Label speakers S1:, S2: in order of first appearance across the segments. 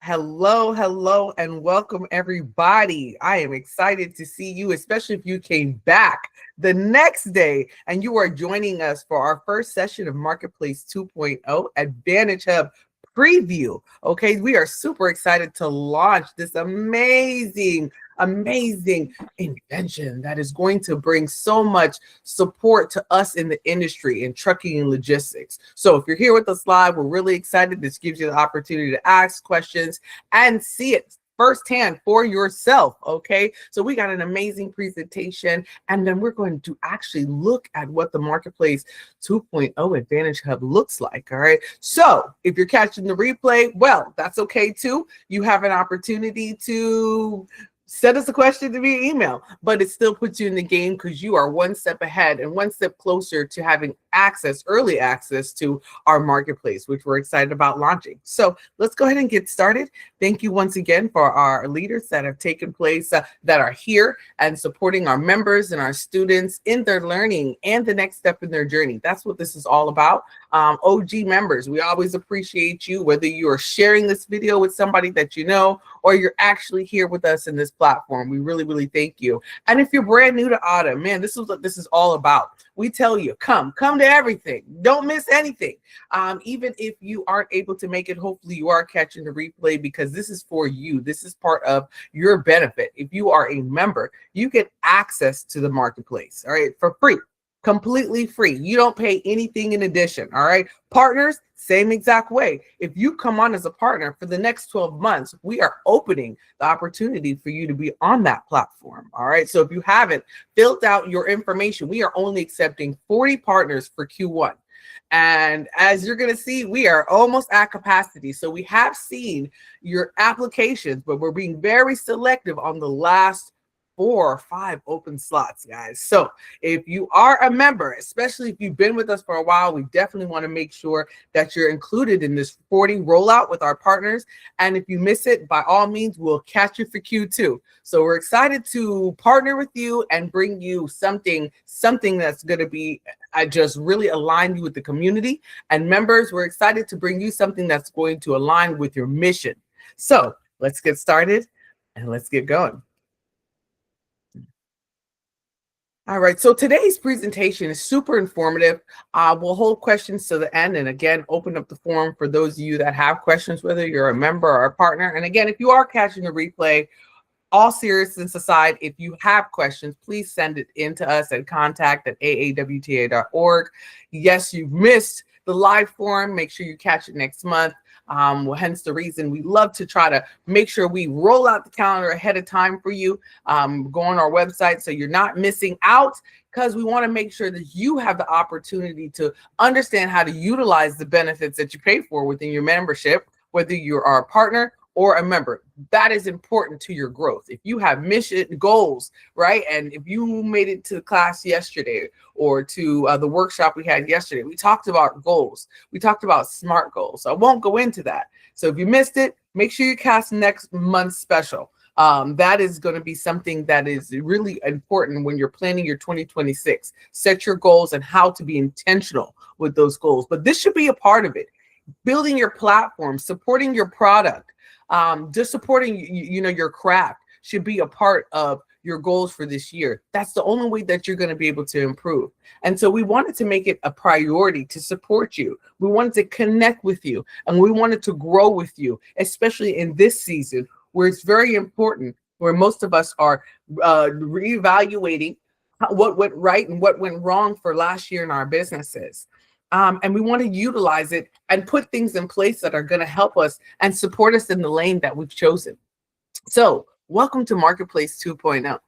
S1: Hello, hello, and welcome everybody. I am excited to see you, especially if you came back the next day and you are joining us for our first session of Marketplace 2.0 Advantage Hub preview. Okay, we are super excited to launch this amazing invention that is going to bring so much support to us in the industry in trucking and logistics. So if you're here with us live, we're really excited. This gives you the opportunity to ask questions and see it firsthand for yourself. Okay, so we got an amazing presentation, and then we're going to actually look at what the Marketplace 2.0 Advantage Hub looks like. All right, so if you're catching the replay, well, that's okay too. You have an opportunity to send us a question via email, but it still puts you in the game because you are one step ahead and one step closer to having early access to our marketplace, which we're excited about launching. So let's go ahead and get started. Thank you once again for our leaders that have taken place, that are here and supporting our members and our students in their learning and the next step in their journey. That's what this is all about. OG members, we always appreciate you, whether you are sharing this video with somebody that you know, or you're actually here with us in this platform. We really thank you. And if you're brand new to AAWTA, man, this is what this is all about. We tell you, come to everything. Don't miss anything. Even if you aren't able to make it, hopefully you are catching the replay because this is for you. This is part of your benefit. If you are a member, you get access to the marketplace, all right, for free. Completely free. You don't pay anything in addition. All right. Partners, same exact way. If you come on as a partner for the next 12 months, we are opening the opportunity for you to be on that platform. All right. So if you haven't filled out your information, we are only accepting 40 partners for Q1. And as you're going to see, we are almost at capacity. So we have seen your applications, but we're being very selective on the last 4 or 5 open slots, guys. So if you are a member, especially if you've been with us for a while, we definitely want to make sure that you're included in this 40 rollout with our partners. And if you miss it, by all means, we'll catch you for Q2. So we're excited to partner with you and bring you something that's going to be just really align you with the community. And members, we're excited to bring you something that's going to align with your mission. So let's get started and let's get going. All right, so today's presentation is super informative. We'll hold questions to the end, and again, open up the forum for those of you that have questions, whether you're a member or a partner. And again, if you are catching the replay, all seriousness aside, if you have questions, please send it in to us at contact@aawta.org. Yes, you've missed the live forum. Make sure you catch it next month. Hence the reason we love to try to make sure we roll out the calendar ahead of time for you. Go on our website so you're not missing out, because we want to make sure that you have the opportunity to understand how to utilize the benefits that you pay for within your membership, whether you are a partner or a member. That is important to your growth. If you have mission goals, right? And if you made it to the class yesterday or to the workshop we had yesterday, we talked about goals. We talked about SMART goals. So I won't go into that. So if you missed it, make sure you catch next month's special. That is going to be something that is really important when you're planning your 2026. Set your goals and how to be intentional with those goals. But this should be a part of it. Building your platform, supporting your product, just supporting your craft should be a part of your goals for this year. That's the only way that you're going to be able to improve. And so we wanted to make it a priority to support you. We wanted to connect with you, and we wanted to grow with you, especially in this season where it's very important, where most of us are reevaluating what went right and what went wrong for last year in our businesses. And we want to utilize it and put things in place that are going to help us and support us in the lane that we've chosen. So welcome to Marketplace 2.0.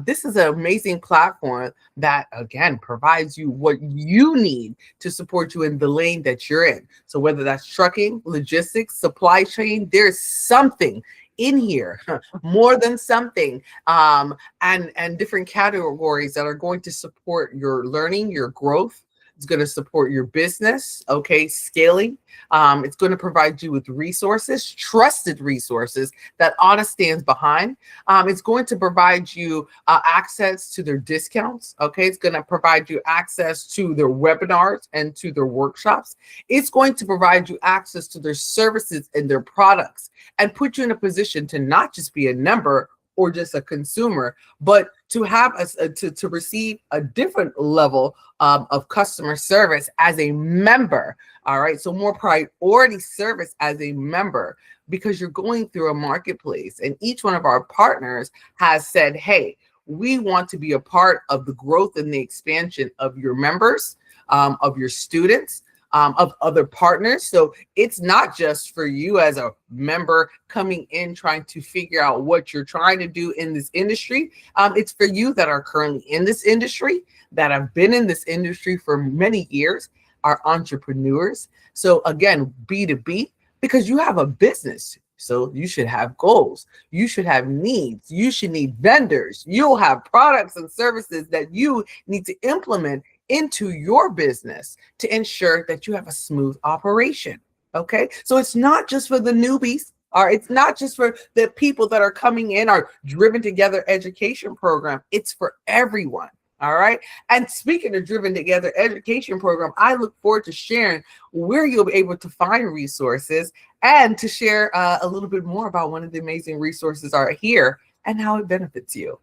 S1: This is an amazing platform that, again, provides you what you need to support you in the lane that you're in. So whether that's trucking, logistics, supply chain, there's something in here, more than something, and different categories that are going to support your learning, your growth, It's going to support your business, okay, scaling. It's going to provide you with resources, trusted resources that AAWTA stands behind. It's going to provide you access to their discounts, okay? It's going to provide you access to their webinars and to their workshops. It's going to provide you access to their services and their products and put you in a position to not just be a member or just a consumer, but to have to receive a different level of customer service as a member. All right, so more priority service as a member, because you're going through a marketplace, and each one of our partners has said, hey, we want to be a part of the growth and the expansion of your members, of your students, of other partners. So it's not just for you as a member coming in trying to figure out what you're trying to do in this industry. It's for you that are currently in this industry, that have been in this industry for many years, are entrepreneurs. So again, B2B, because you have a business. So you should have goals. You should have needs. You should need vendors. You'll have products and services that you need to implement into your business to ensure that you have a smooth operation. Okay, so it's not just for the newbies, or it's not just for the people that are coming in our Driven Together education program. It's for everyone. All right. And speaking of Driven Together education program, I look forward to sharing where you'll be able to find resources and to share a little bit more about one of the amazing resources are here and how it benefits you.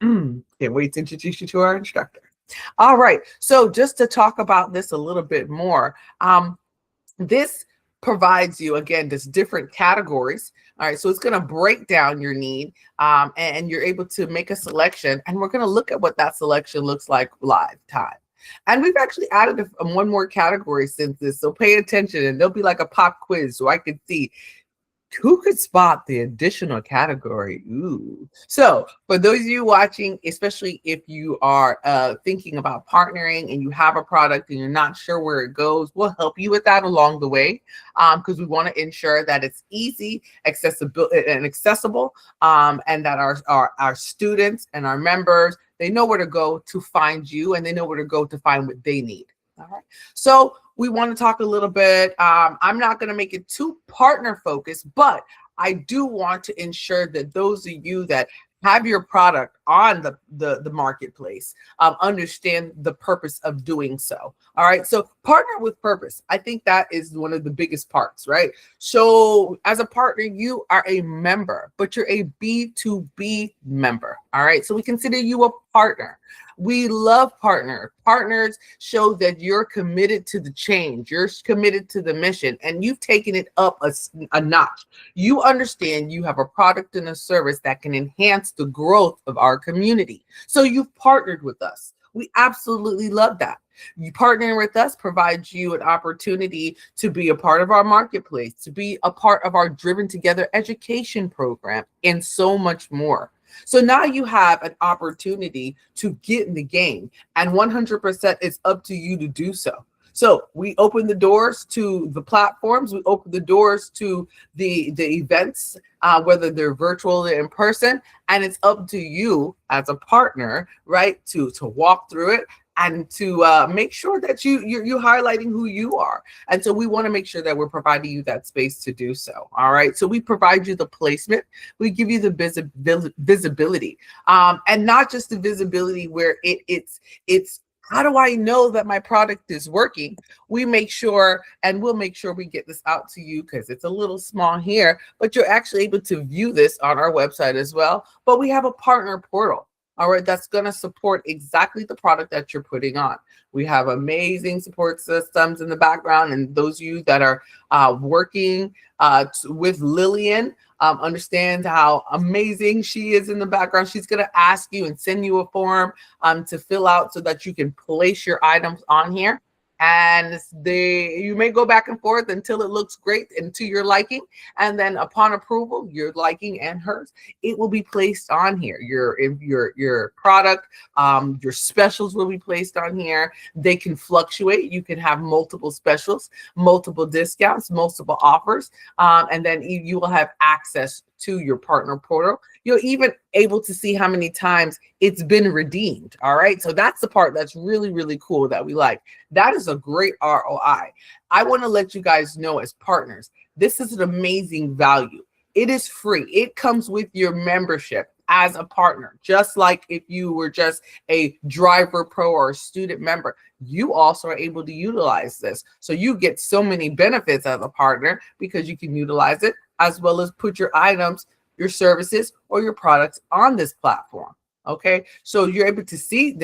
S1: Can't wait to introduce you to our instructor. All right, so just to talk about this a little bit more, this provides you, again, this different categories. All right, so it's going to break down your need, and you're able to make a selection, and we're going to look at what that selection looks like live time. And we've actually added one more category since this, so pay attention, and there'll be like a pop quiz so I can see who could spot the additional category. Ooh. So for those of you watching, especially if you are thinking about partnering and you have a product and you're not sure where it goes, we'll help you with that along the way, because we want to ensure that it's easy, accessible, and that our students and our members, they know where to go to find you, and they know where to go to find what they need. All right. So we want to talk a little bit. I'm not going to make it too partner focused, but I do want to ensure that those of you that have your product on the marketplace understand the purpose of doing so. All right. So partner with purpose. I think that is one of the biggest parts, right? So as a partner, you are a member, but you're a B2B member. All right. So we consider you a partner. We love partners. Partners show that you're committed to the change. You're committed to the mission, and you've taken it up a notch. You understand you have a product and a service that can enhance the growth of our community. So you've partnered with us. We absolutely love that. You partnering with us provides you an opportunity to be a part of our marketplace, to be a part of our Driven Together education program, and so much more. So now you have an opportunity to get in the game, and 100% it's up to you to do so. So we open the doors to the platforms, we open the doors to the events, whether they're virtual or in person, and it's up to you as a partner, right, to walk through it and to make sure that you're highlighting who you are. And so we want to make sure that we're providing you that space to do so. All right. So we provide you the placement. We give you the visibility, and not just the visibility where it's how do I know that my product is working? We make sure, and we'll make sure we get this out to you because it's a little small here, but you're actually able to view this on our website as well. But we have a partner portal. All right, that's going to support exactly the product that you're putting on. We have amazing support systems in the background, and those of you that are working with Lillian, understand how amazing she is in the background. She's going to ask you and send you a form to fill out so that you can place your items on here. And you may go back and forth until it looks great and to your liking. And then upon approval, your liking and hers, it will be placed on here. Your product, your specials will be placed on here. They can fluctuate. You can have multiple specials, multiple discounts, multiple offers, and then you will have access to your partner portal. You're even able to see how many times it's been redeemed. All right. So that's the part that's really, really cool that we like. That is a great ROI. I want to let you guys know as partners, this is an amazing value. It is free. It comes with your membership as a partner, just like if you were just a driver pro or a student member. You also are able to utilize this. So you get so many benefits as a partner because you can utilize it as well as put your items, your services, or your products on this platform. Okay, so you're able to see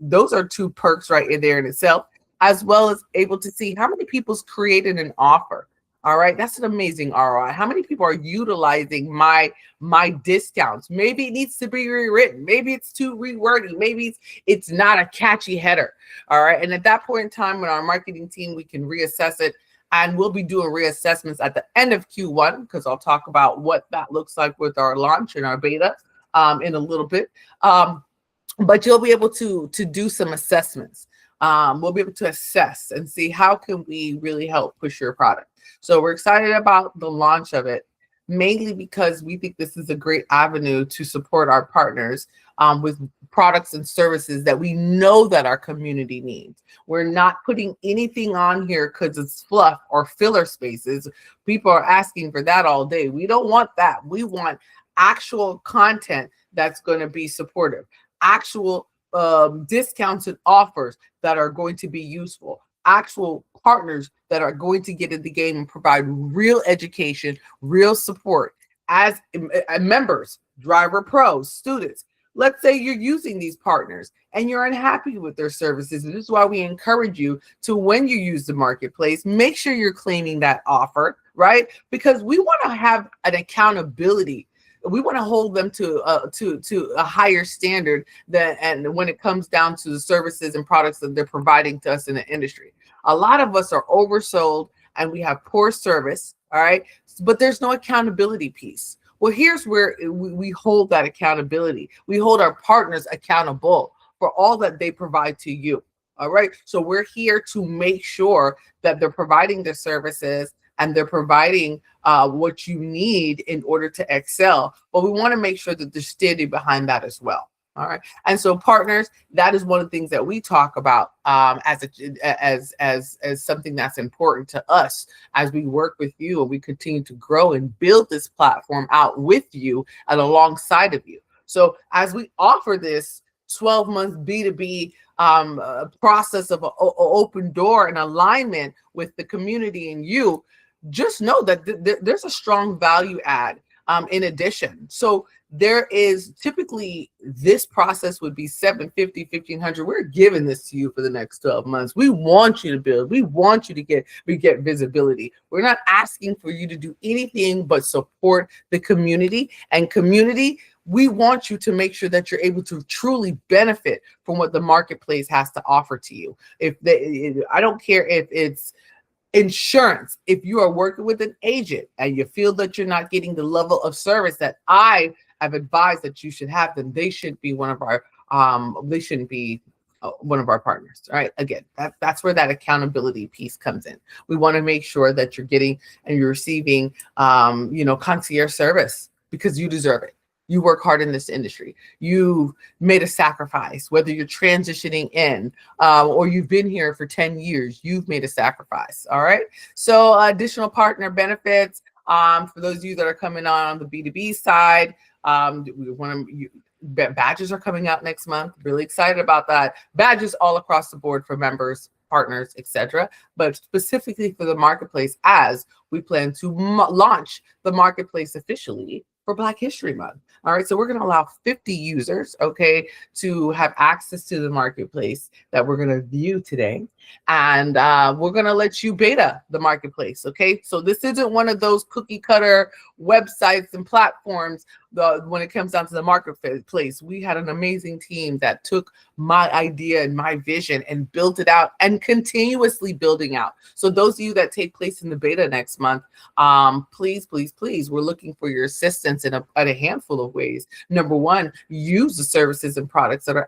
S1: those are two perks right in there in itself, as well as able to see how many people's created an offer. All right, that's an amazing ROI. How many people are utilizing my discounts? Maybe it needs to be rewritten. Maybe it's too rewordy. Maybe it's not a catchy header. All right, and at that point in time, when our marketing team, we can reassess it, and we'll be doing reassessments at the end of Q1 because I'll talk about what that looks like with our launch and our beta in a little bit. But you'll be able to do some assessments. We'll be able to assess and see how can we really help push your product. So we're excited about the launch of it, mainly because we think this is a great avenue to support our partners with products and services that we know that our community needs. We're not putting anything on here because it's fluff or filler spaces. People are asking for that all day. We don't want that. We want actual content that's going to be supportive, actual discounts and offers that are going to be useful, actual partners that are going to get in the game and provide real education, real support as members, driver pros, students. Let's say you're using these partners and you're unhappy with their services. And this is why we encourage you to, when you use the marketplace, make sure you're claiming that offer, right? Because we want to have an accountability. We want to hold them to a higher standard and when it comes down to the services and products that they're providing to us in the industry. A lot of us are oversold and we have poor service, all right? But there's no accountability piece. Well, here's where we hold that accountability. We hold our partners accountable for all that they provide to you, all right? So we're here to make sure that they're providing their services and they're providing what you need in order to excel. But we want to make sure that they're standing behind that as well. All right. And so partners, that is one of the things that we talk about as something that's important to us as we work with you and we continue to grow and build this platform out with you and alongside of you. So as we offer this 12-month B2B process of an open door and alignment with the community and you, just know that there's a strong value add in addition. So there is typically, this process would be $750, $1,500. We're giving this to you for the next 12 months. We want you to build. We want you to get visibility. We're not asking for you to do anything but support the community. And community, we want you to make sure that you're able to truly benefit from what the marketplace has to offer to you. I don't care if it's insurance. If you are working with an agent and you feel that you're not getting the level of service that I have advised that you should have, then they shouldn't be one of our partners. All right. Again, that's where that accountability piece comes in. We want to make sure that you're getting and you're receiving concierge service because you deserve it. You work hard in this industry. You've made a sacrifice, whether you're transitioning in or you've been here for 10 years, you've made a sacrifice. All right. So additional partner benefits for those of you that are coming on the B2B side. Badges are coming out next month. Really excited about that. Badges all across the board for members, partners, etc. But specifically for the marketplace, as we plan to launch the marketplace officially for Black History Month. All right, so we're going to allow 50 users, okay, to have access to the marketplace that we're going to view today. And we're going to let you beta the marketplace, okay? So this isn't one of those cookie cutter websites and platforms when it comes down to the marketplace. We had an amazing team that took my idea and my vision and built it out and continuously building out. So those of you that take place in the beta next month, please, please, please, we're looking for your assistance sense in a handful of ways. Number one, use the services and products that are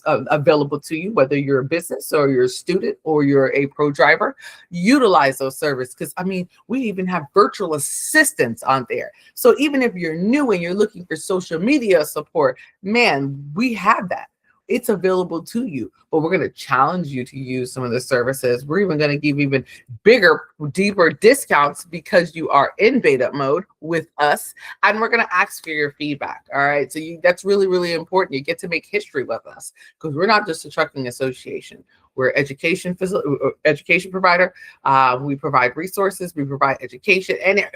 S1: available to you, whether you're a business or you're a student or you're a pro driver. Utilize those services, because I mean, we even have virtual assistants on there. So even if you're new and you're looking for social media support, man, we have that. It's available to you, but we're going to challenge you to use some of the services. We're even going to give even bigger, deeper discounts because you are in beta mode with us, and we're going to ask for your feedback. All right. So that's really, really important. You get to make history with us, because we're not just a trucking association. We're education provider. We provide resources. We provide education and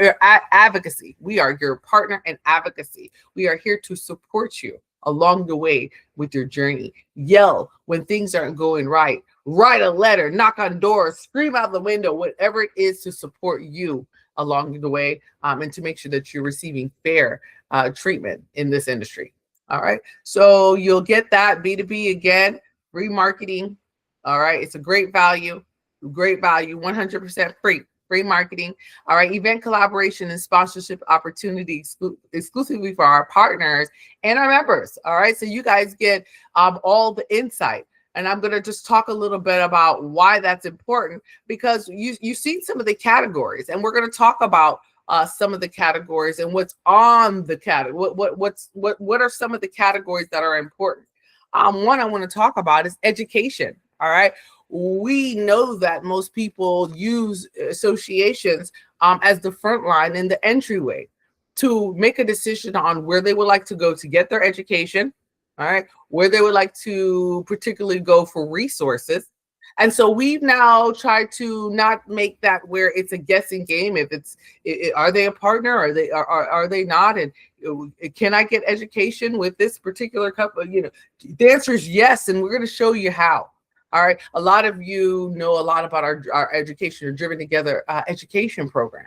S1: advocacy. We are your partner in advocacy. We are here to support you along the way with your journey. Yell when things aren't going right. Write a letter, knock on doors, scream out the window, whatever it is to support you along the way, and to make sure that you're receiving fair treatment in this industry. All right. So you'll get that B2B again, remarketing. All right. It's a great value, 100% free marketing. All right. Event collaboration and sponsorship opportunity exclusively for our partners and our members. All right. So you guys get all the insight. And I'm going to just talk a little bit about why that's important, because you've seen some of the categories, and we're going to talk about some of the categories and what's on the category. What are some of the categories that are important? One I want to talk about is education. All right. We know that most people use associations as the front line and the entryway to make a decision on where they would like to go to get their education. All right. Where they would like to particularly go for resources. And so we've now tried to not make that where it's a guessing game. If are they a partner? Are they not? And can I get education with this particular couple? You know, the answer is yes. And we're going to show you how. All right. A lot of you know a lot about our education or Driven Together education program.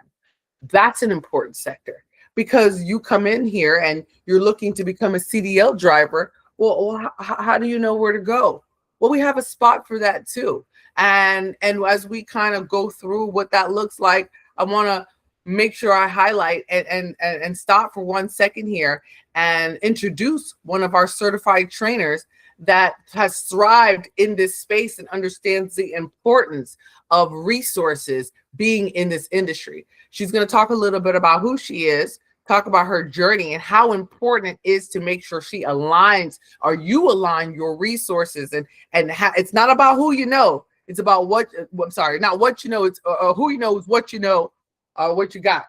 S1: That's an important sector, because you come in here and you're looking to become a CDL driver. Well, how do you know where to go? Well, we have a spot for that too. And as we kind of go through what that looks like, I want to make sure I highlight and stop for 1 second here and introduce one of our certified trainers that has thrived in this space and understands the importance of resources being in this industry. She's going to talk a little bit about who she is, talk about her journey, and how important it is to make sure she aligns, or you align your resources. And it's not about who you know. It's about not what you know. It's who you know is what you know, what you got.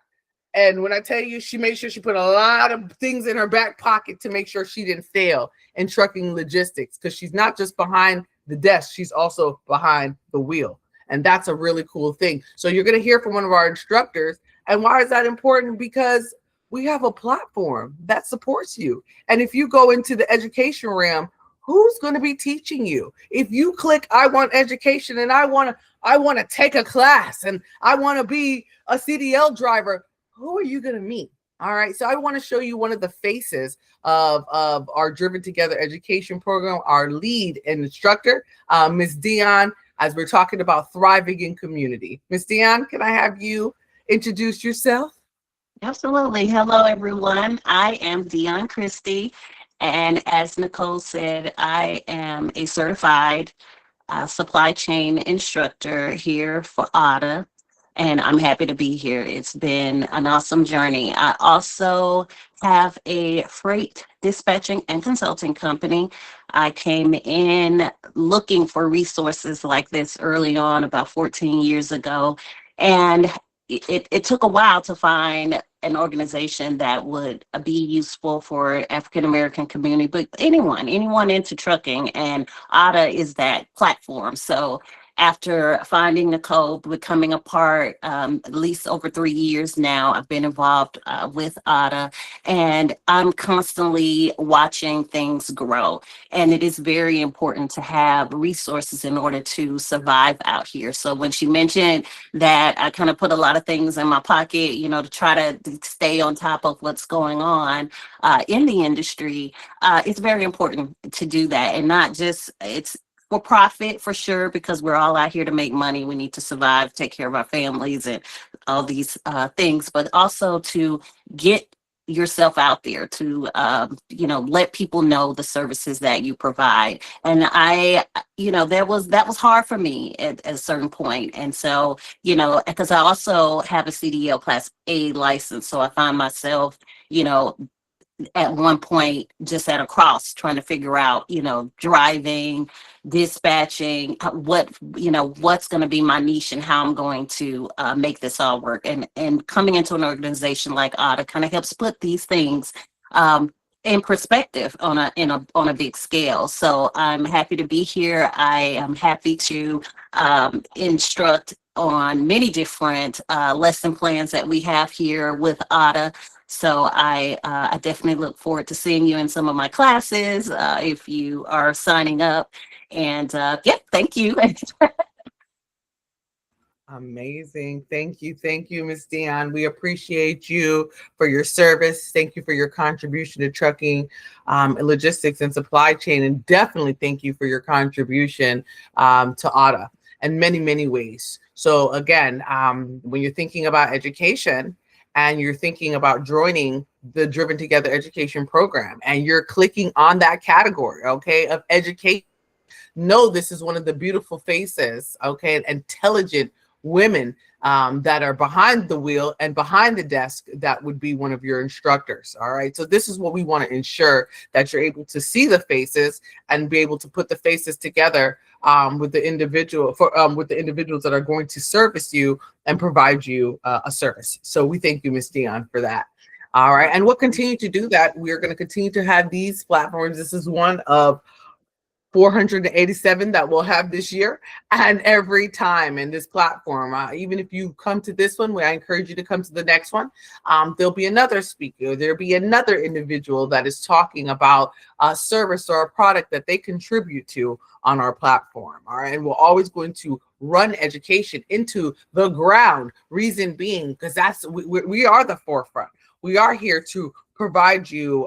S1: And when I tell you, she made sure she put a lot of things in her back pocket to make sure she didn't fail in trucking logistics, because she's not just behind the desk, she's also behind the wheel. And that's a really cool thing. So you're going to hear from one of our instructors. And why is that important? Because we have a platform that supports you. And if you go into the education realm, who's going to be teaching you? If you click, I want education and I want to take a class and I want to be a CDL driver, who are you going to meet? All right. So I want to show you one of the faces of our Driven Together education program, our lead instructor, Ms. Dion, as we're talking about thriving in community. Ms. Dion, can I have you introduce yourself?
S2: Absolutely. Hello, everyone. I am Dion Christie. And as Nicole said, I am a certified supply chain instructor here for AAWTA. And I'm happy to be here. It's been an awesome journey. I also have a freight dispatching and consulting company. I came in looking for resources like this early on, about 14 years ago. And it took a while to find an organization that would be useful for African-American community, but anyone into trucking, and AAWTA is that platform. So after finding Nicole, becoming a part, at least over 3 years now, I've been involved with AAWTA, and I'm constantly watching things grow. And it is very important to have resources in order to survive out here. So when she mentioned that I kind of put a lot of things in my pocket, you know, to try to stay on top of what's going on in the industry, it's very important to do that. And not just, it's for profit for sure, because we're all out here to make money. We need to survive, take care of our families and all these things, but also to get yourself out there, to let people know the services that you provide. And that was hard for me at a certain point. And so, because I also have a CDL Class A license, so I find myself, at one point just at a cross trying to figure out, driving, dispatching, what's going to be my niche and how I'm going to make this all work. And coming into an organization like AAWTA kind of helps put these things in perspective on a big scale. So I'm happy to be here. I am happy to instruct on many different lesson plans that we have here with AAWTA. So I definitely look forward to seeing you in some of my classes if you are signing up. And thank you.
S1: Amazing. Thank you, Ms. Dion. We appreciate you for your service. Thank you for your contribution to trucking, logistics, and supply chain. And definitely thank you for your contribution to AAWTA in many, many ways. So again, when you're thinking about education, and you're thinking about joining the Driven Together education program, and you're clicking on that category, okay, of education, know this is one of the beautiful faces, okay, intelligent women that are behind the wheel and behind the desk that would be one of your instructors. All right. So this is what we want to ensure, that you're able to see the faces and be able to put the faces together with the individuals that are going to service you and provide you a service. So we thank you, Ms. Dion, for that. All right. And we'll continue to do that. We're going to continue to have these platforms. This is one of 487 that we'll have this year, and every time in this platform, even if you come to this one, I encourage you to come to the next one. There'll be another speaker, there'll be another individual that is talking about a service or a product that they contribute to on our platform. All right, and we're always going to run education into the ground. Reason being, because we are the forefront. We are here to provide you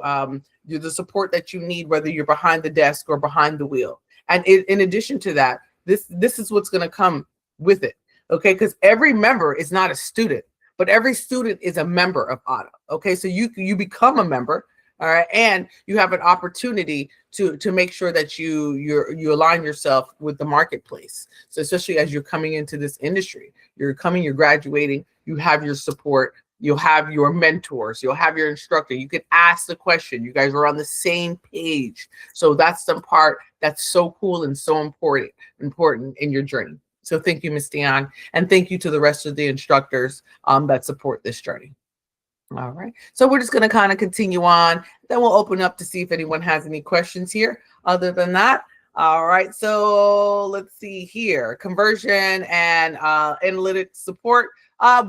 S1: the support that you need, whether you're behind the desk or behind the wheel. And in addition to that, this is what's going to come with it, okay? Because every member is not a student, but every student is a member of AAWTA, okay? So you become a member, all right, and you have an opportunity to make sure that you align yourself with the marketplace. So especially as you're coming into this industry, you're graduating, you have your support. You'll have your mentors, you'll have your instructor. You can ask the question. You guys are on the same page. So that's the part that's so cool and so important in your journey. So thank you, Ms. Dion, and thank you to the rest of the instructors that support this journey. All right. So we're just going to kind of continue on. Then we'll open up to see if anyone has any questions here. Other than that, all right. So let's see here. Conversion and analytics support.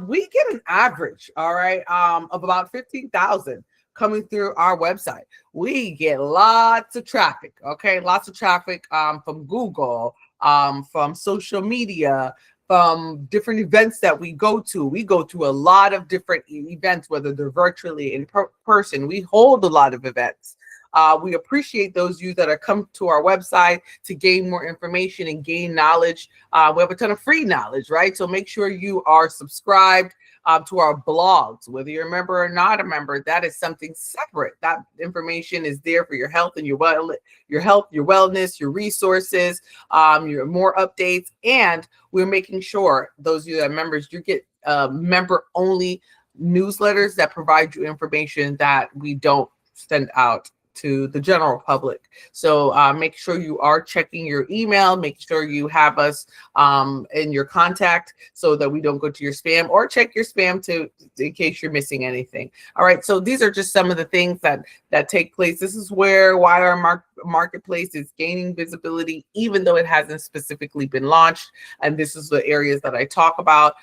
S1: We get an average, all right, of about 15,000 coming through our website. We get lots of traffic, okay? Lots of traffic from Google, from social media, from different events that we go to. We go to a lot of different events, whether they're virtually in person. We hold a lot of events. We appreciate those of you that are come to our website to gain more information and gain knowledge. We have a ton of free knowledge, right? So make sure you are subscribed to our blogs, whether you're a member or not a member. That is something separate. That information is there for your health and your wellness, your resources, your more updates. And we're making sure those of you that are members, you get member only newsletters that provide you information that we don't send out to the general public. So make sure you are checking your email, make sure you have us in your contact so that we don't go to your spam, or check your spam in case you're missing anything. All right, so these are just some of the things that take place. This is why our marketplace is gaining visibility, even though it hasn't specifically been launched. And this is the areas that I talk about.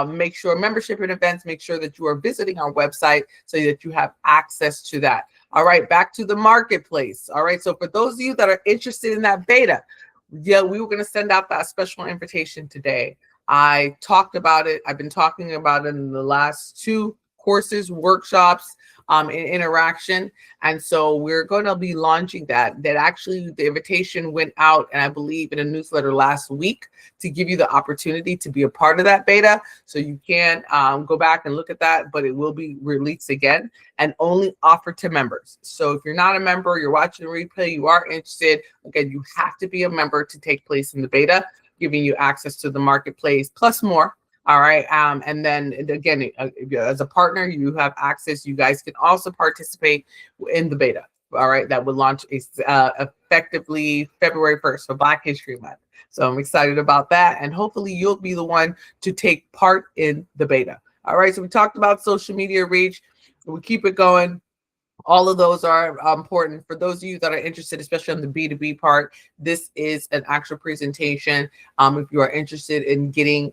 S1: Make sure membership and events, make sure that you are visiting our website so that you have access to that. All right, back to the marketplace. All right, so for those of you that are interested in that beta, we were going to send out that special invitation today. I talked about it. I've been talking about it in the last 2 courses, workshops, and interaction. And so we're going to be launching that. That actually the invitation went out, and I believe in a newsletter last week to give you the opportunity to be a part of that beta. So you can go back and look at that, but it will be released again and only offered to members. So if you're not a member, you're watching the replay, you are interested, again, you have to be a member to take place in the beta, giving you access to the marketplace plus more. All right. And then again, as a partner, you have access. You guys can also participate in the beta. All right. That will launch effectively February 1st for Black History Month. So I'm excited about that. And hopefully you'll be the one to take part in the beta. All right. So we talked about social media reach. We keep it going. All of those are important for those of you that are interested, especially on the B2B part. This is an actual presentation. If you are interested in getting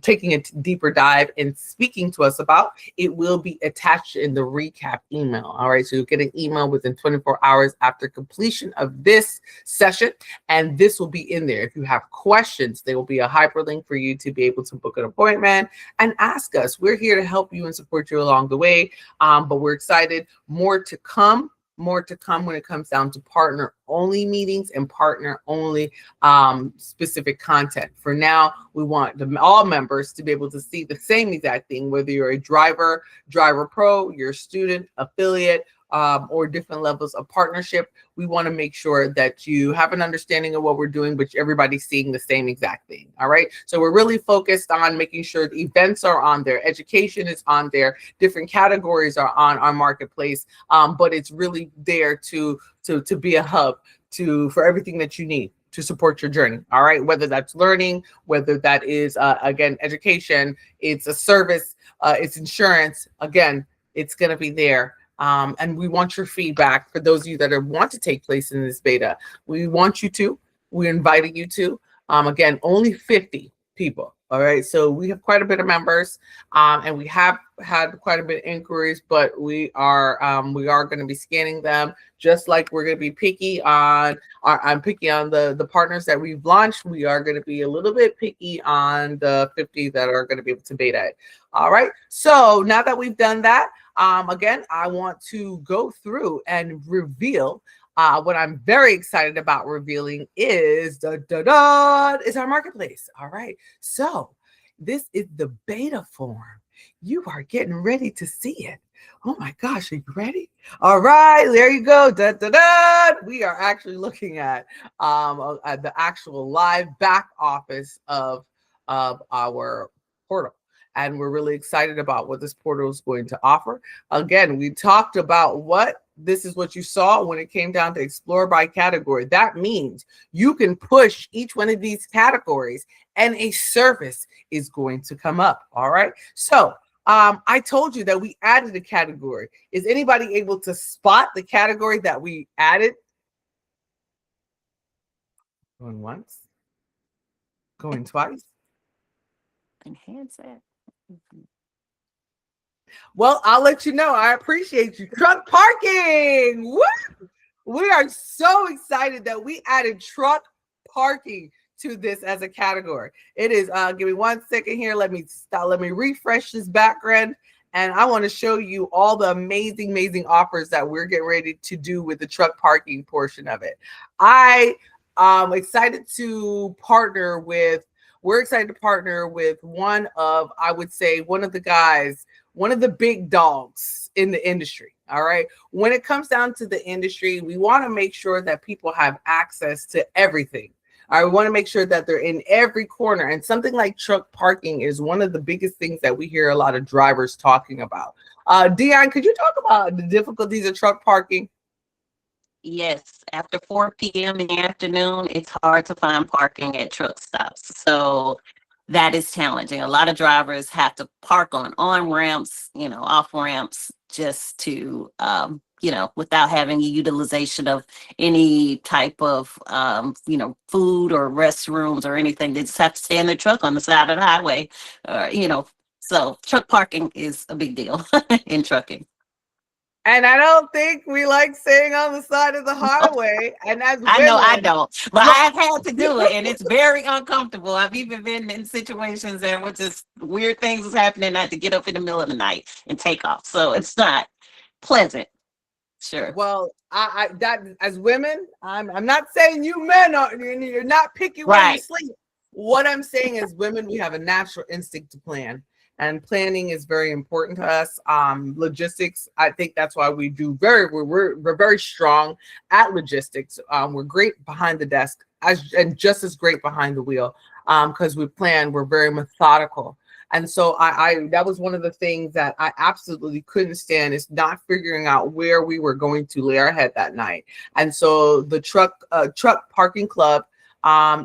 S1: taking a deeper dive and speaking to us about, it will be attached in the recap email. All right, so you'll get an email within 24 hours after completion of this session, and this will be in there. If you have questions, there will be a hyperlink for you to be able to book an appointment and ask us. We're here to help you and support you along the way, but we're excited. More to come when it comes down to partner only meetings and partner only specific content. For now, we want all members to be able to see the same exact thing, whether you're a driver pro, you're a student, affiliate, or different levels of partnership. We want to make sure that you have an understanding of what we're doing, but everybody's seeing the same exact thing. All right. So we're really focused on making sure the events are on there, education is on there, different categories are on our marketplace, but it's really there to be a hub for everything that you need to support your journey. All right. Whether that's learning, whether that is, again, education, it's a service, it's insurance. Again, it's going to be there. And we want your feedback for those of you that want to take place in this beta. We're inviting you to, again, only 50 people. All right. So we have quite a bit of members, and we have had quite a bit of inquiries, but we are going to be scanning them, just like we're going to be picky on the partners that we've launched. We are going to be a little bit picky on the 50 that are going to be able to beta it. All right. So now that we've done that, again, I want to go through and reveal what I'm very excited about revealing is our marketplace. All right. So this is the beta form. You are getting ready to see it. Oh my gosh, are you ready? All right, there you go. We are actually looking at the actual live back office of our portal. And we're really excited about what this portal is going to offer. Again, we talked about this is what you saw when it came down to explore by category. That means you can push each one of these categories and a service is going to come up. All right. So I told you that we added a category. Is anybody able to spot the category that we added? Going once, going twice.
S2: Enhance that.
S1: Well, I'll let you know. I appreciate you. Truck parking. Woo! We are so excited that we added truck parking to this as a category. It is, give me 1 second here. Let me refresh this background. And I want to show you all the amazing offers that we're getting ready to do with the truck parking portion of it. We're excited to partner with one of the big dogs in the industry. All right. When it comes down to the industry, we want to make sure that people have access to everything. I want to make sure that they're in every corner. And something like truck parking is one of the biggest things that we hear a lot of drivers talking about. Dion, could you talk about the difficulties of truck parking?
S2: Yes, after 4 p.m. in the afternoon, it's hard to find parking at truck stops. So that is challenging. A lot of drivers have to park on ramps, off ramps, just to, without having a utilization of any type of, food or restrooms or anything. They just have to stay in their truck on the side of the highway, so truck parking is a big deal in trucking.
S1: And I don't think we like staying on the side of the highway. And as
S2: I know I
S1: women,
S2: don't, but I've had to do it, and it's very uncomfortable. I've even been in situations and with just weird things is happening. I had to get up in the middle of the night and take off, so it's not pleasant. Sure.
S1: well, I that as women, I'm not saying you men are you're not picky where you
S2: Right.
S1: sleep. What I'm saying is women, we have a natural instinct to plan. And planning is very important to us. Logistics, I think that's why we do we're very strong at logistics. We're great behind the desk and just as great behind the wheel because we plan. We're very methodical. And so I that was one of the things that I absolutely couldn't stand is not figuring out where we were going to lay our head that night. And so the truck parking club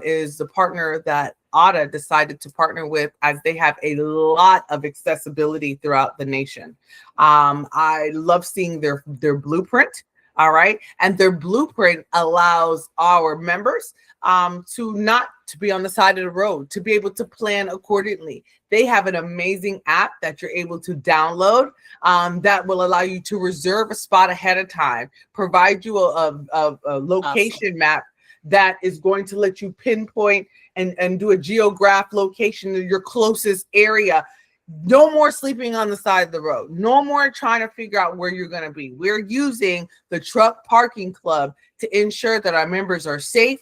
S1: is the partner that AAWTA decided to partner with, as they have a lot of accessibility throughout the nation. I love seeing their blueprint. All right, and their blueprint allows our members to be on the side of the road, to be able to plan accordingly. They have an amazing app that you're able to download that will allow you to reserve a spot ahead of time, provide you a location map that is going to let you pinpoint and do a geograph location of your closest area. No more sleeping on the side of the road. No more trying to figure out where you're going to be. We're using the truck parking club to ensure that our members are safe,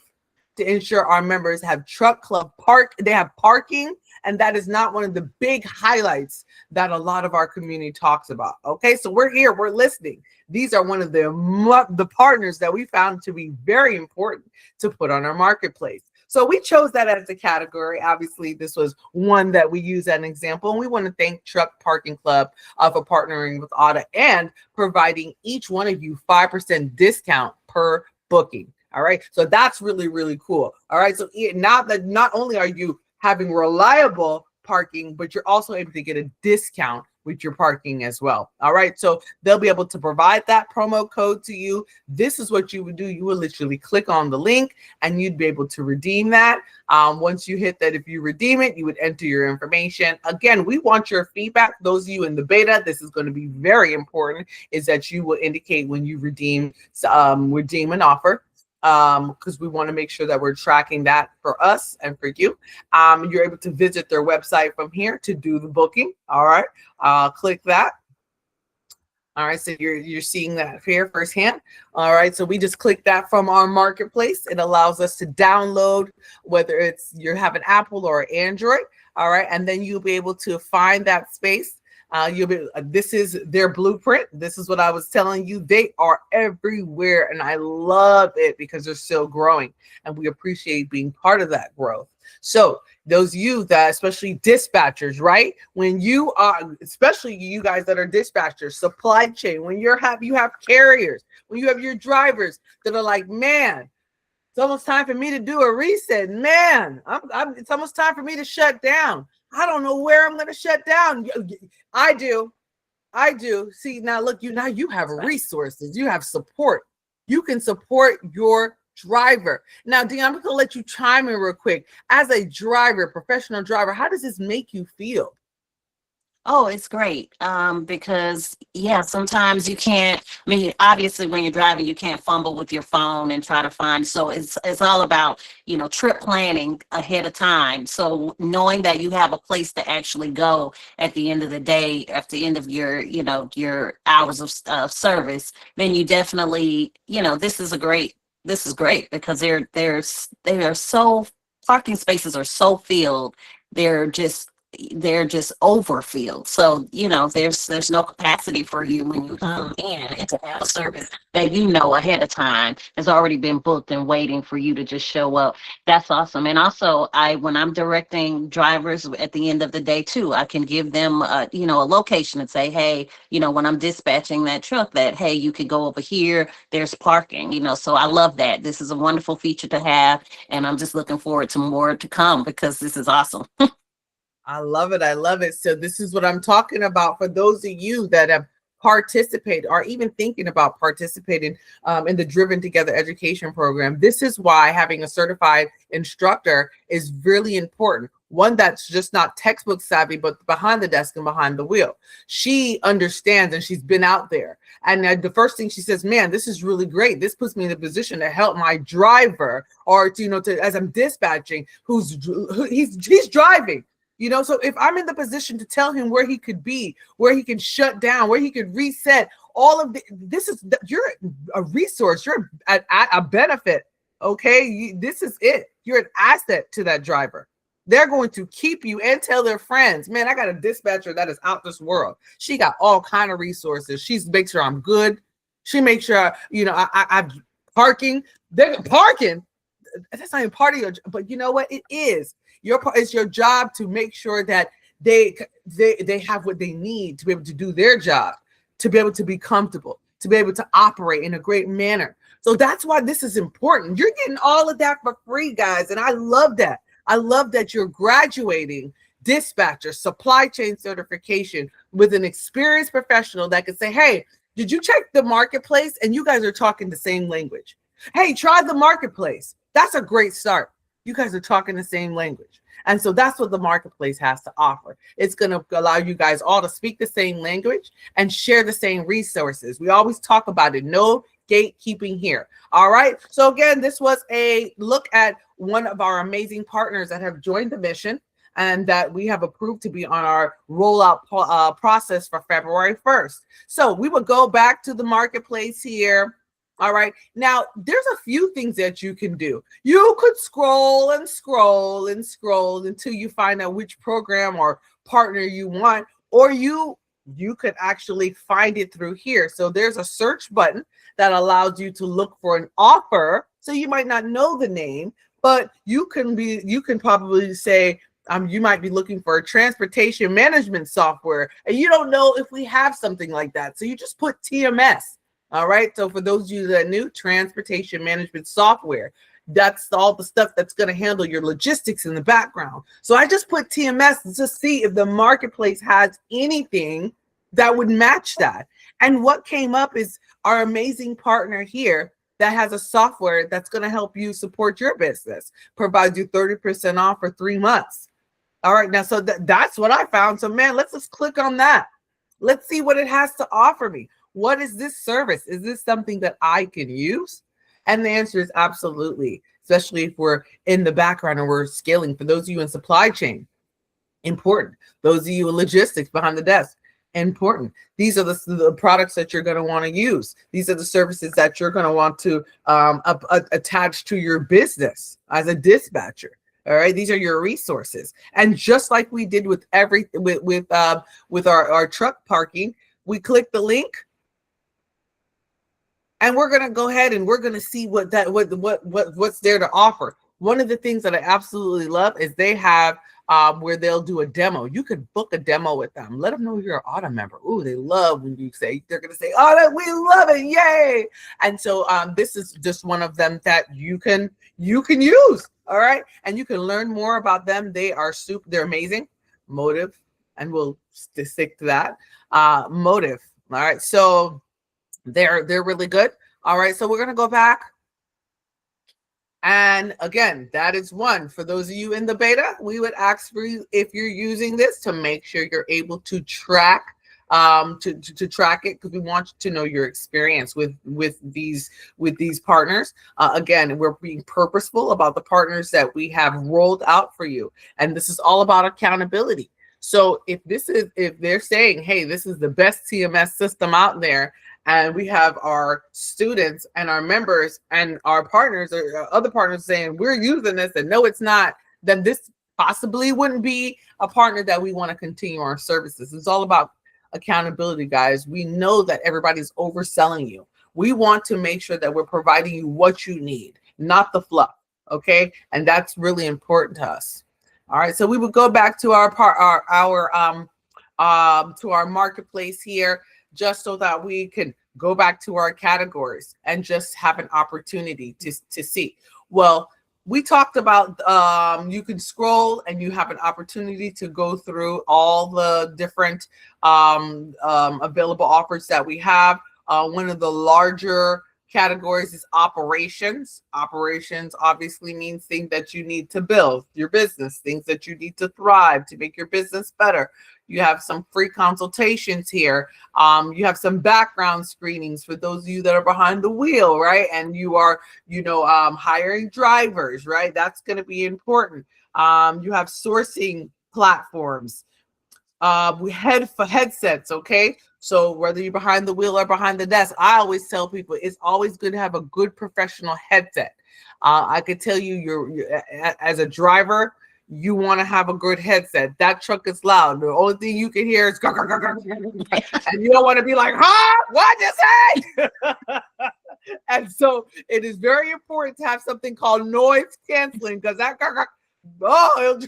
S1: to ensure our members have truck club they have parking. And that is not one of the big highlights that a lot of our community talks about. Okay, so we're here, we're listening. These are one of the partners that we found to be very important to put on our marketplace. So we chose that as a category. Obviously, this was one that we use as an example. And we want to thank Truck Parking Club for partnering with AAWTA and providing each one of you 5% discount per booking. All right. So that's really, really cool. All right. So now that not only are you having reliable parking, but you're also able to get a discount with your parking as well. All right. So they'll be able to provide that promo code to you. This is what you would do. You would literally click on the link and you'd be able to redeem that. Once you hit that, if you redeem it, you would enter your information. Again, we want your feedback. Those of you in the beta, this is going to be very important, is that you will indicate when you redeem an offer. Because we want to make sure that we're tracking that for us and for you. You're able to visit their website from here to do the booking. All right, click that. All right, so you're seeing that here firsthand. All right, so we just click that from our marketplace. It allows us to download, whether it's you have an Apple or an Android. All right, and then you'll be able to find that space. This is their blueprint. This is what I was telling you. They are everywhere, and I love it because they're still growing, and we appreciate being part of that growth. So those you that, especially dispatchers, right? When you are, especially you guys that are dispatchers, supply chain, when you have carriers, when you have your drivers that are like, man, it's almost time for me to do a reset. Man, it's almost time for me to shut down. I don't know where I'm going to shut down. I do. See, now look, you have resources. You have support. You can support your driver. Now, Dion, I'm going to let you chime in real quick. As a driver, professional driver, how does this make you feel?
S2: Oh, it's great. Because yeah, sometimes you can't, I mean, obviously when you're driving, you can't fumble with your phone and try to find. So it's all about, trip planning ahead of time. So knowing that you have a place to actually go at the end of the day, at the end of your, your hours of service, then you definitely, this is great because they are so, parking spaces are so filled. They're just overfilled. So, there's no capacity for you when you come in and to have a service that ahead of time has already been booked and waiting for you to just show up. That's awesome. And also when I'm directing drivers at the end of the day too, I can give them a location and say, hey, when I'm dispatching that truck, that, hey, you could go over here, there's parking, so I love that. This is a wonderful feature to have, and I'm just looking forward to more to come because this is awesome.
S1: I love it. I love it. So this is what I'm talking about for those of you that have participated or even thinking about participating in the Driven Together education program. This is why having a certified instructor is really important. one that's just not textbook savvy, but behind the desk and behind the wheel. She understands and she's been out there. And the first thing she says, man, this is really great. This puts me in a position to help my driver, or as I'm dispatching, he's driving. So if I'm in the position to tell him where he could be, where he can shut down, where he could reset, all of you're a resource, you're a benefit. Okay, this is it. You're an asset to that driver. They're going to keep you and tell their friends, man, I got a dispatcher that is out this world. She got all kind of resources. She makes sure I'm good. She makes sure, I'm parking. They're parking. That's not even part of your job, but you know what? It is. It's your job to make sure that they have what they need to be able to do their job, to be able to be comfortable, to be able to operate in a great manner. So that's why this is important. You're getting all of that for free, guys. And I love that. I love that you're graduating dispatcher supply chain certification with an experienced professional that can say, hey, did you check the marketplace? And you guys are talking the same language. Hey, try the marketplace. That's a great start. You guys are talking the same language. And so that's what the marketplace has to offer. It's going to allow you guys all to speak the same language and share the same resources. We always talk about it. No gatekeeping here. All right. So again, this was a look at one of our amazing partners that have joined the mission and that we have approved to be on our rollout process for February 1st. So we will go back to the marketplace here. All right. Now, there's a few things that you can do. You could scroll and scroll and scroll until you find out which program or partner you want, or you could actually find it through here. So there's a search button that allows you to look for an offer. So you might not know the name, but you can probably say, you might be looking for a transportation management software, and you don't know if we have something like that. So you just put TMS. All right. So for those of you that are new, transportation management software, that's all the stuff that's going to handle your logistics in the background. So I just put TMS to see if the marketplace has anything that would match that. And what came up is our amazing partner here that has a software that's going to help you support your business, provides you 30% off for 3 months. All right. Now, so that's what I found. So, man, let's just click on that. Let's see what it has to offer me. What is this service? Is this something that I can use? And the answer is absolutely, especially if we're in the background and we're scaling. For those of you in supply chain, important. Those of you in logistics behind the desk, important. These are the products that you're going to want to use. These are the services that you're going to want to attach to your business as a dispatcher. All right, these are your resources. And just like we did with our truck parking, we click the link. And we're going to go ahead and we're going to see what's there to offer. One of the things that I absolutely love is they have where they'll do a demo. You could book a demo with them. Let them know you're an AAWTA member. Ooh, they love when you say, they're going to say, AAWTA, we love it. Yay. And so this is just one of them that you can use. All right. And you can learn more about them. They're amazing. Motive. And we'll stick to that. Motive. All right. So they're really good. All right, so we're going to go back. And again, that is one. For those of you in the beta, we would ask for you, if you're using this, to make sure you're able to track to track it, because we want you to know your experience with these partners. Again, we're being purposeful about the partners that we have rolled out for you. And this is all about accountability. So if they're saying, hey, this is the best TMS system out there, and we have our students and our members and our partners or other partners saying we're using this and no, it's not, then this possibly wouldn't be a partner that we want to continue our services. It's all about accountability, guys. We know that everybody's overselling you. We want to make sure that we're providing you what you need, not the fluff. Okay. And that's really important to us. All right. So we would go back to our marketplace here, just so that we can go back to our categories and just have an opportunity to see. Well, we talked about you can scroll and you have an opportunity to go through all the different available offers that we have. One of the larger categories is operations. Operations obviously means things that you need to build your business, things that you need to thrive to make your business better. You have some free consultations here. You have some background screenings for those of you that are behind the wheel, right? And you are, hiring drivers, right? That's going to be important. You have sourcing platforms. We head for headsets, okay? So whether you're behind the wheel or behind the desk, I always tell people it's always good to have a good professional headset. I could tell you, you're as a driver, you want to have a good headset. That truck is loud. The only thing you can hear is and you don't want to be like, huh? What'd you say? And so it is very important to have something called noise canceling, because that it'll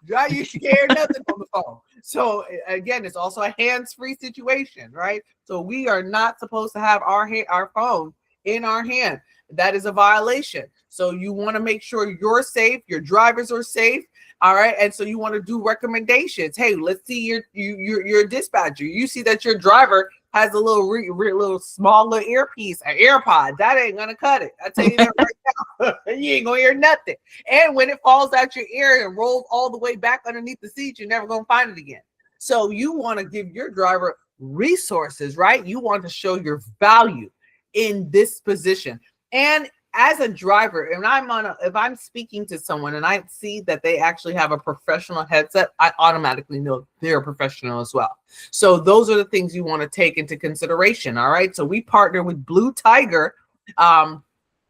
S1: drive you scared nothing on the phone. So again, it's also a hands-free situation, right? So we are not supposed to have our phone in our hand. That is a violation. So you want to make sure you're safe, your drivers are safe. All right. And so you want to do recommendations. Hey, let's see your dispatcher. You see that your driver has a little small little earpiece, an AirPod. That ain't gonna cut it. I tell you that right now. You ain't gonna hear nothing. And when it falls out your ear and rolls all the way back underneath the seat, you're never gonna find it again. So you want to give your driver resources, right? You want to show your value in this position. And as a driver, if I'm speaking to someone and I see that they actually have a professional headset, I automatically know they're a professional as well. So those are the things you want to take into consideration. All right. So we partner with Blue Tiger,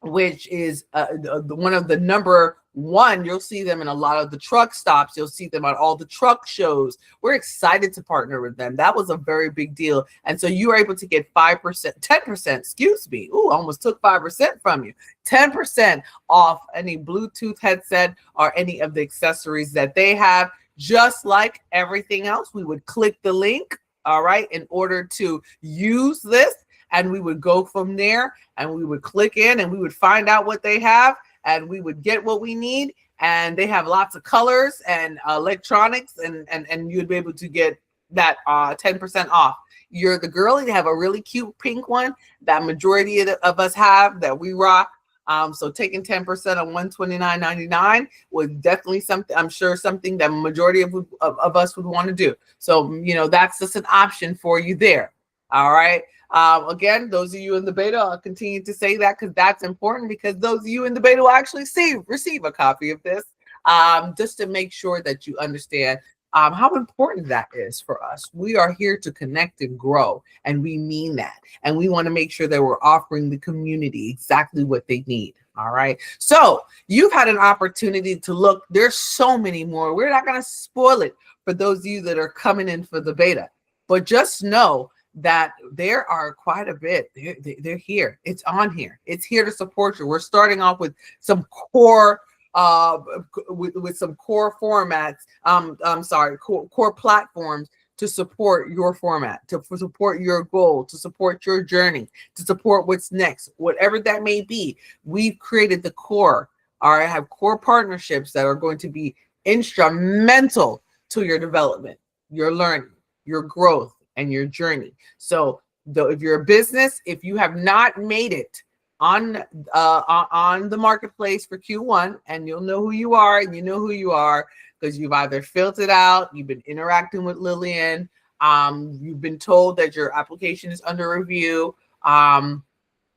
S1: which is one of the number one. You'll see them in a lot of the truck stops. You'll see them on all the truck shows. We're excited to partner with them. That was a very big deal. And so you were able to get 5%, 10%, excuse me. Ooh, I almost took 5% from you. 10% off any Bluetooth headset or any of the accessories that they have. Just like everything else, we would click the link, all right, in order to use this. And we would go from there and we would click in and we would find out what they have and we would get what we need. And they have lots of colors and electronics and you'd be able to get that 10% off. You're the girl, you have a really cute pink one that majority of us have that we rock. So taking 10% on $129.99 was definitely something, I'm sure something that majority of us would want to do. So, that's just an option for you there. All right. Again, those of you in the beta, I'll continue to say that because that's important, because those of you in the beta will actually receive a copy of this, just to make sure that you understand how important that is for us. We are here to connect and grow, and we mean that. And we want to make sure that we're offering the community exactly what they need. All right. So you've had an opportunity to look. There's so many more. We're not going to spoil it for those of you that are coming in for the beta, but just know that there are quite a bit. They're here. It's on here. It's here to support you. We're starting off with some core with some core formats. Core platforms to support your format, to support your goal, to support your journey, to support what's next, whatever that may be. We've created the core. I have core partnerships that are going to be instrumental to your development, your learning, your growth, and your journey. So if you're a business, if you have not made it on the marketplace for Q1, and you'll know who you are, and you know who you are because you've either filled it out, you've been interacting with Lillian, you've been told that your application is under review,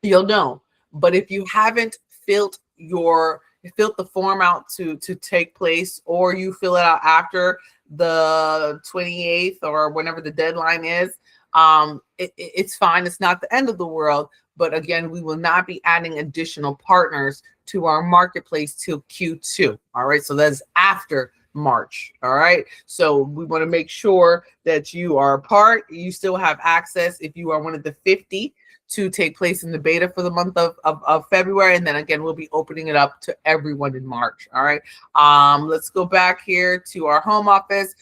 S1: you'll know. But if you haven't filled the form out to take place, or you fill it out after the 28th or whenever the deadline is, it's fine. It's not the end of the world. But again, we will not be adding additional partners to our marketplace till Q2. All right. So that's after March. All right. So we want to make sure that you are a part. You still have access if you are one of the 50 to take place in the beta for the month of February. And then again, we'll be opening it up to everyone in March. All right. Let's go back here to our home office.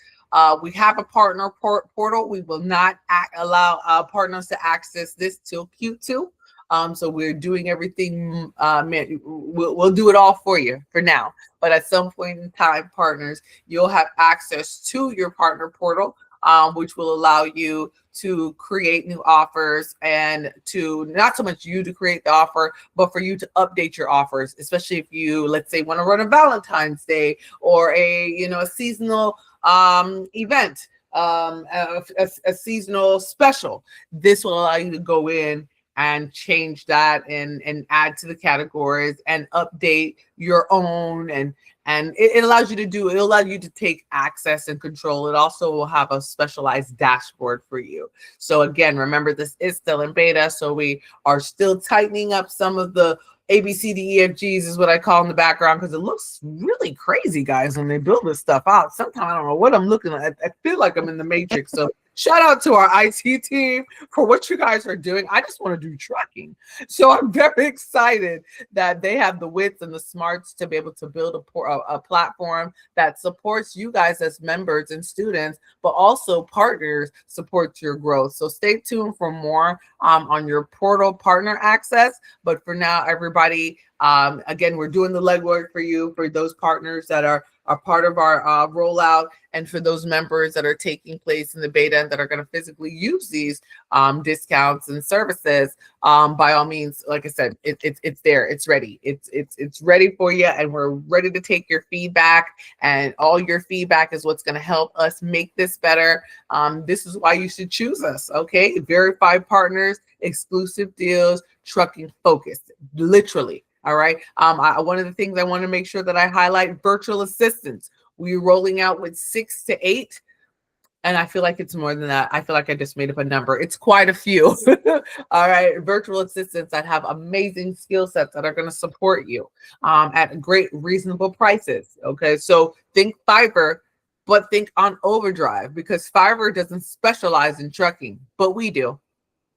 S1: We have a partner portal. We will not allow partners to access this till Q2. So we're doing everything. We'll do it all for you for now. But at some point in time, partners, you'll have access to your partner portal. which will allow you to create new offers, and to not so much you to create the offer, but for you to update your offers, especially if you, let's say, want to run a Valentine's Day or a seasonal event, a seasonal special. This will allow you to go in and change that and add to the categories and update your own, and it allows you to do, it'll allow you to take access and control. It also will have a specialized dashboard for you. So again, remember, this is still in beta, so we are still tightening up some of the ABCDEFGs is what I call in the background, because it looks really crazy, guys, when they build this stuff out. Sometimes I don't know what I'm looking at. I feel like I'm in the Matrix. So shout out to our IT team for what you guys are doing. I just want to do trucking. So I'm very excited that they have the wits and the smarts to be able to build a platform that supports you guys as members and students, but also partners, supports your growth. So stay tuned for more on your portal partner access. But for now, everybody, again, we're doing the legwork for you, for those partners that are part of our rollout, and for those members that are taking place in the beta and that are going to physically use these discounts and services. By all means, like I said, it's there, it's ready, it's ready for you, and we're ready to take your feedback, and all your feedback is what's going to help us make this better. This is why you should choose us. Okay, verified partners, exclusive deals, trucking focused, literally. All right. One of the things I want to make sure that I highlight, virtual assistants. We're rolling out with 6 to 8. And I feel like it's more than that. I feel like I just made up a number. It's quite a few. All right. Virtual assistants that have amazing skill sets that are going to support you at great, reasonable prices. Okay. So think Fiverr, but think on Overdrive, because Fiverr doesn't specialize in trucking, but we do.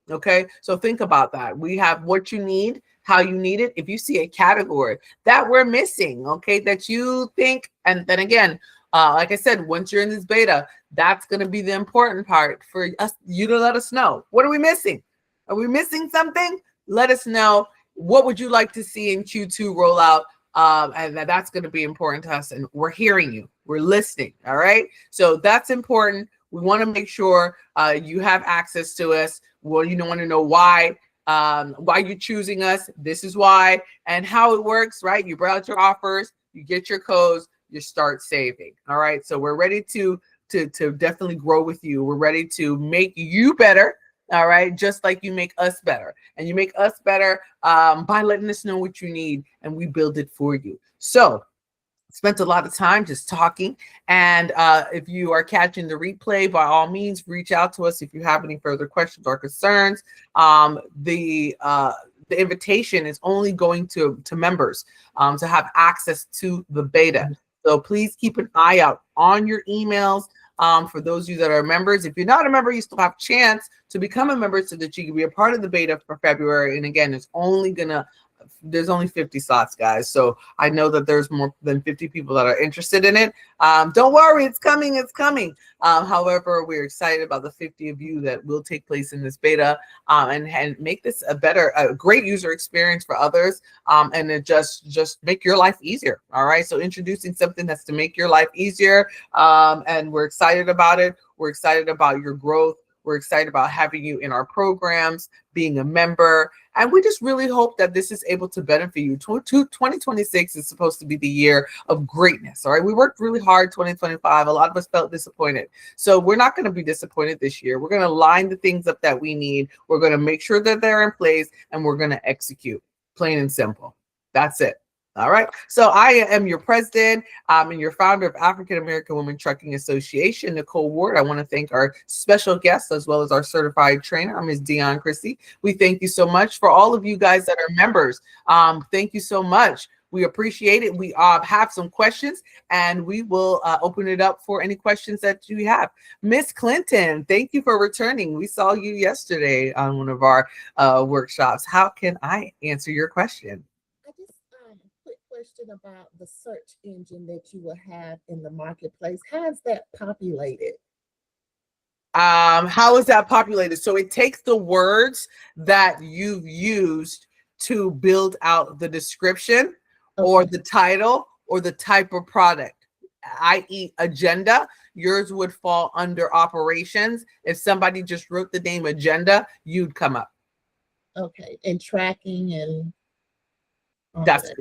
S1: Okay. So think about that. We have what you need, how you need it. If you see a category that we're missing, okay, that you think, and then again, like I said, once you're in this beta, that's going to be the important part for us, you to let us know. What are we missing? Are we missing something? Let us know. What would you like to see in Q2 rollout? And that's going to be important to us. And we're hearing you. We're listening. All right. So that's important. We want to make sure you have access to us. Well, you don't want to know why you're choosing us. This is why, and how it works, right? You browse your offers, you get your codes, you start saving. All right. So we're ready to definitely grow with you. We're ready to make you better. All right. Just like you make us better, and you make us better by letting us know what you need, and we build it for you. So spent a lot of time just talking. And if you are catching the replay, by all means, reach out to us if you have any further questions or concerns. The invitation is only going to members to have access to the beta. So please keep an eye out on your emails. For those of you that are members, if you're not a member, you still have a chance to become a member so that you can be a part of the beta for February. And again, there's only 50 slots, guys. So I know that there's more than 50 people that are interested in it. Don't worry, it's coming, it's coming. However, we're excited about the 50 of you that will take place in this beta, and make this a great user experience for others, and it just make your life easier. All right. So introducing something that's to make your life easier, and we're excited about it. We're excited about your growth. We're excited about having you in our programs, being a member, and we just really hope that this is able to benefit you. 2026 is supposed to be the year of greatness, all right? We worked really hard 2025. A lot of us felt disappointed. So we're not going to be disappointed this year. We're going to line the things up that we need. We're going to make sure that they're in place, and we're going to execute, plain and simple. That's it. All right. So I am your president and your founder of African American Women Trucking Association, Nicole Ward. I want to thank our special guests as well as our certified trainer, Ms. Dion Christie. We thank you so much. For all of you guys that are members, thank you so much. We appreciate it. We have some questions, and we will open it up for any questions that you have. Miss Clinton, thank you for returning. We saw you yesterday on one of our workshops. How can I answer your question?
S3: Question about the search engine that you will have in the marketplace. How is that populated?
S1: How is that populated? So it takes the words that you've used to build out the description, or the title, or the type of product, i.e. agenda. yours would fall under operations. If somebody just wrote the name agenda, you'd come up.
S3: Okay, and tracking and all of
S1: That's
S3: that.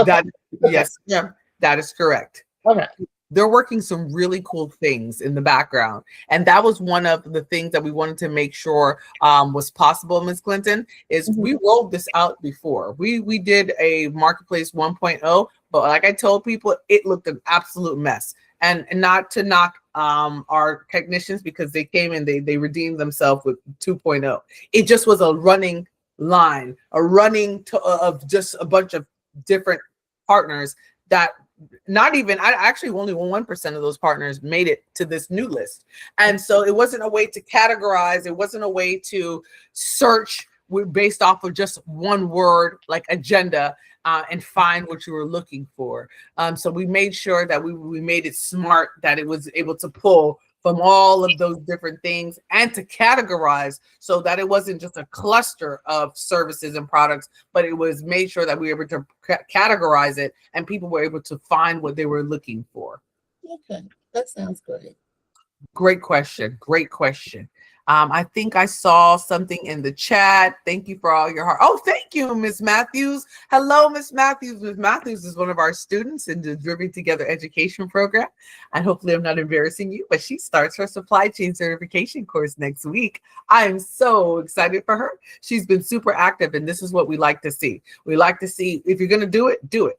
S1: that.
S3: Okay.
S1: Yes, yeah, that is correct.
S3: Okay.
S1: They're working some really cool things in the background. And that was one of the things that we wanted to make sure was possible, Ms. Clinton, is we rolled this out before. We did a Marketplace 1.0, but like I told people, it looked an absolute mess. And not to knock our technicians, because they came and they redeemed themselves with 2.0. It just was a running line, of just a bunch of different partners that not even, I actually only 1% of those partners made it to this new list. And so it wasn't a way to categorize. It wasn't a way to search based off of just one word like agenda and find what you were looking for. So we made sure that we made it smart, that it was able to pull from all of those different things and to categorize so that it wasn't just a cluster of services and products, but it was made sure that we were able to categorize it and people were able to find what they were looking for.
S3: Okay, that sounds great.
S1: Great question. Great question. I think I saw something in the chat. Thank you for all your heart. Oh, thank you, Miss Matthews. Hello, Miss Matthews. Miss Matthews is one of our students in the Driven Together education program. And hopefully I'm not embarrassing you, but she starts her supply chain certification course next week. I am so excited for her. She's been super active, and this is what we like to see. We like to see, if you're going to do it, do it.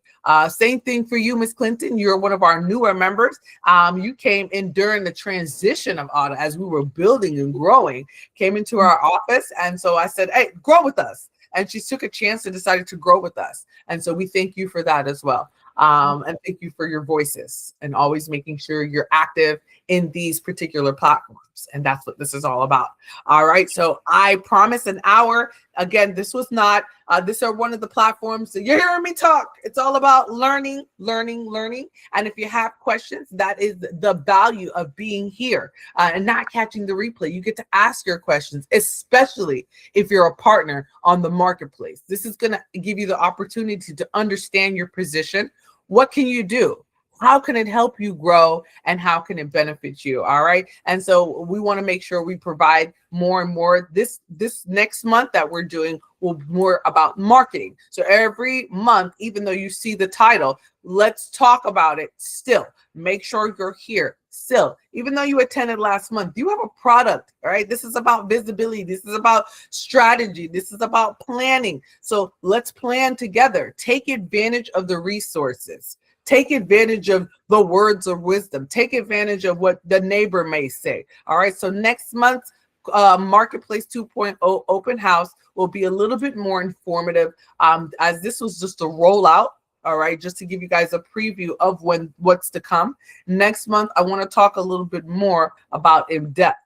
S1: Same thing for you, Miss Clinton. You're one of our newer members. You came in during the transition of AAWTA as we were building and growing, came into our office. And so I said, hey, grow with us. And she took a chance and decided to grow with us. And so we thank you for that as well. And thank you for your voices and always making sure you're active in these particular platforms. And that's what this is all about. All right. So I promise an hour. Again, this was not, this are one of the platforms that you're hearing me talk. It's all about learning. And if you have questions, that is the value of being here and not catching the replay. You get to ask your questions, especially if you're a partner on the marketplace. This is going to give you the opportunity to understand your position. What can you do? How can it help you grow, and how can it benefit you? All right. And so we want to make sure we provide more and more. This next month that we're doing will be more about marketing. So every month, even though you see the title, let's talk about it still. Make sure you're here still. Even though you attended last month, you have a product. All right. This is about visibility. This is about strategy. This is about planning. So let's plan together. Take advantage of the resources. Take advantage of the words of wisdom. Take advantage of what the neighbor may say. All right. So next month's Marketplace 2.0 open house will be a little bit more informative, as this was just a rollout. All right. Just to give you guys a preview of what's to come. Next month, I want to talk a little bit more about in depth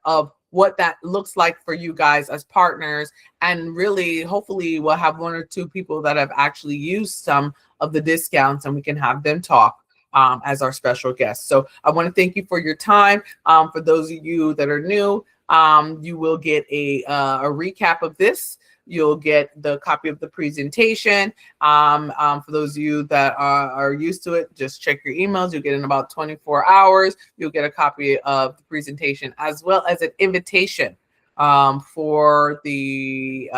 S1: of what that looks like for you guys as partners. And really, hopefully we'll have one or two people that have actually used some of the discounts, and we can have them talk as our special guests. So I want to thank you for your time. For those of you that are new, you will get a recap of this. You'll get the copy of the presentation. For those of you that are used to it, just check your emails. You'll get in about 24 hours. You'll get a copy of the presentation as well as an invitation for the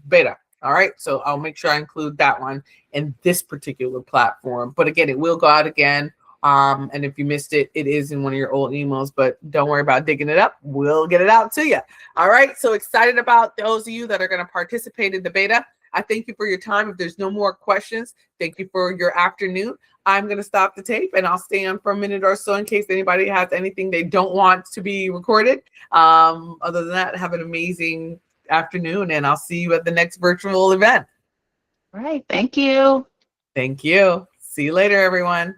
S1: beta. All right. So I'll make sure I include that one in this particular platform. But again, it will go out again. And if you missed it, it is in one of your old emails, but don't worry about digging it up. We'll get it out to you. All right. So excited about those of you that are going to participate in the beta. I thank you for your time. If there's no more questions, thank you for your afternoon. I'm going to stop the tape and I'll stay on for a minute or so in case anybody has anything they don't want to be recorded. Other than that, have an amazing afternoon, and I'll see you at the next virtual event.
S2: All right. Thank you.
S1: Thank you. See you later, everyone.